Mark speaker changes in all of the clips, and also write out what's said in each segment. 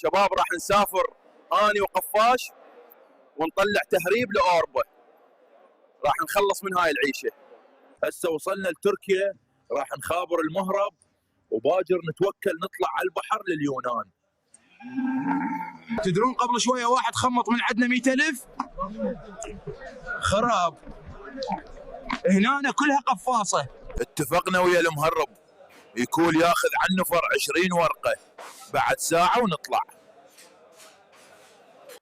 Speaker 1: شباب راح نسافر اني وقفاش ونطلع تهريب لاوروبا. راح نخلص من هاي العيشه. هسه وصلنا لتركيا، راح نخابر المهرب وباجر نتوكل نطلع على البحر لليونان.
Speaker 2: تدرون قبل شويه واحد خمط من عندنا 100,000 خراب. هنا كلها قفاصه.
Speaker 1: اتفقنا ويا المهرب يكون ياخذ عن نفر 20 ورقه، بعد ساعه ونطلع.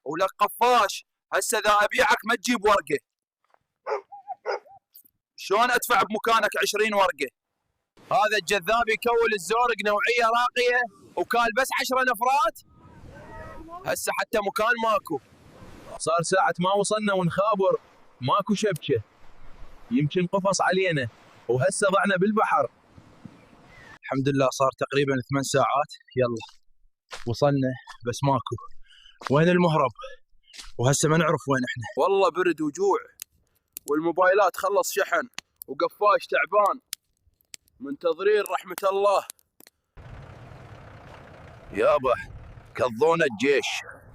Speaker 1: ولك قفاش هسه اذا ابيعك ما تجيب ورقه، شلون ادفع بمكانك 20 ورقه؟ هذا الجذاب يكول الزورق نوعيه راقيه وكال بس 10 نفرات. هسه حتى مكان ماكو.
Speaker 2: صار ساعة ما وصلنا ونخابر ماكو شبكة، يمكن قفص علينا وهسه ضعنا بالبحر. الحمد لله صار تقريبا 8 ساعات. يلا وصلنا بس ماكو. وين المهرب؟ وهسه ما نعرف وين احنا.
Speaker 1: والله برد وجوع والموبايلات خلص شحن وقفاش تعبان، منتظرين رحمة الله. يابا كضونا الجيش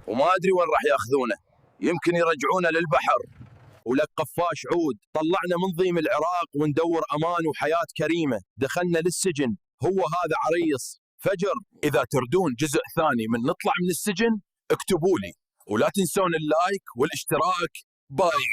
Speaker 1: وما ادري وين راح ياخذونه، يمكن يرجعونا للبحر. ولك قفاش عود، طلعنا من ضيم العراق وندور امان وحياة كريمة، دخلنا للسجن. هو هذا عريس فجر. اذا تردون جزء ثاني من نطلع من السجن اكتبوا لي، ولا تنسون اللايك والاشتراك. باي.